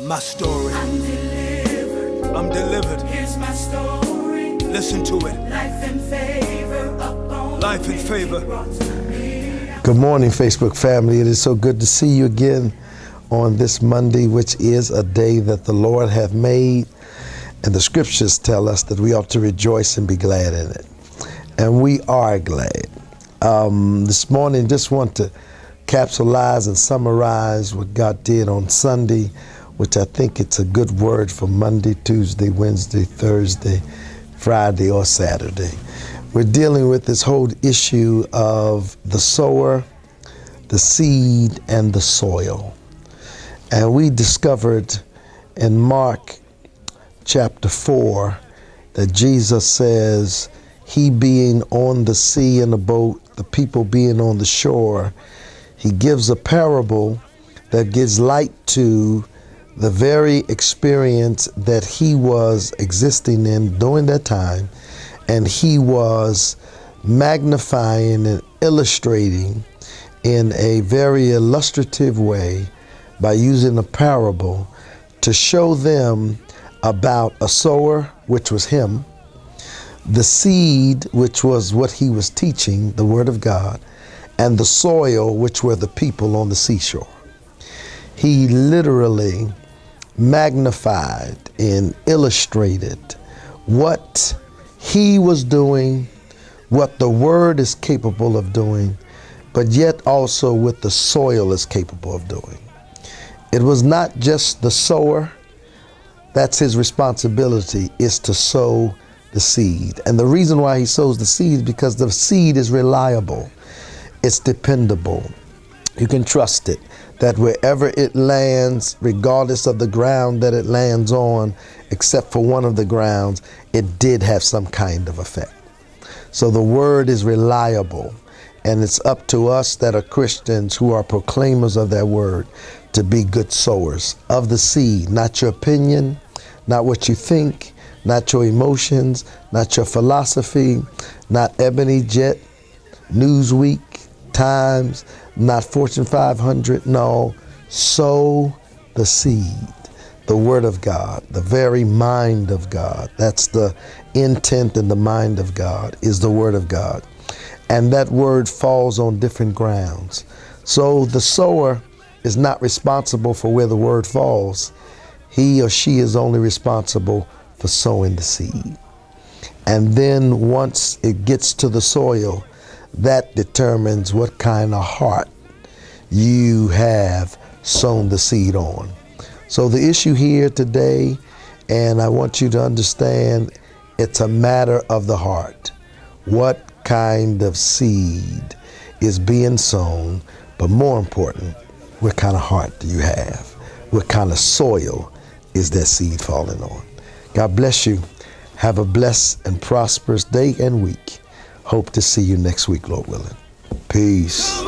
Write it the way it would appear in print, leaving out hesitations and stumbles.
My story. I'm delivered. Here's my story. Listen to it. Life and favor upon Life and favor. Good morning, Facebook family. It is so good to see you again on this Monday, which is a day that the Lord hath made. And the scriptures tell us that we ought to rejoice and be glad in it. And we are glad. This morning, just want to capsulize and summarize what God did on Sunday, which I think it's a good word for Monday, Tuesday, Wednesday, Thursday, Friday, or Saturday. We're dealing with this whole issue of the sower, the seed, and the soil. And we discovered in Mark chapter 4 that Jesus says, he being on the sea in a boat, the people being on the shore, he gives a parable that gives light to the very experience that he was existing in during that time, and he was magnifying and illustrating in a very illustrative way by using a parable to show them about a sower, which was him, the seed, which was what he was teaching, the word of God, and the soil, which were the people on the seashore. He literally magnified and illustrated what he was doing, what the word is capable of doing, but yet also what the soil is capable of doing. It was not just the sower. That's his responsibility, is to sow the seed. And the reason why he sows the seed is because the seed is reliable. It's dependable. You can trust it, that wherever it lands, regardless of the ground that it lands on, except for one of the grounds, it did have some kind of effect. So the word is reliable, and it's up to us that are Christians who are proclaimers of that word to be good sowers of the seed, not your opinion, not what you think, not your emotions, not your philosophy, not Ebony Jet, Newsweek, Times, not Fortune 500. No, sow the seed, the word of God, the very mind of God. That's the intent and the mind of God, is the word of God. And that word falls on different grounds. So the sower is not responsible for where the word falls. He or she is only responsible for sowing the seed. And then once it gets to the soil, that determines what kind of heart you have sown the seed on. So the issue here today, and I want you to understand, it's a matter of the heart. What kind of seed is being sown? But more important, what kind of heart do you have? What kind of soil is that seed falling on? God bless you. Have a blessed and prosperous day and week. Hope to see you next week, Lord willing. Peace.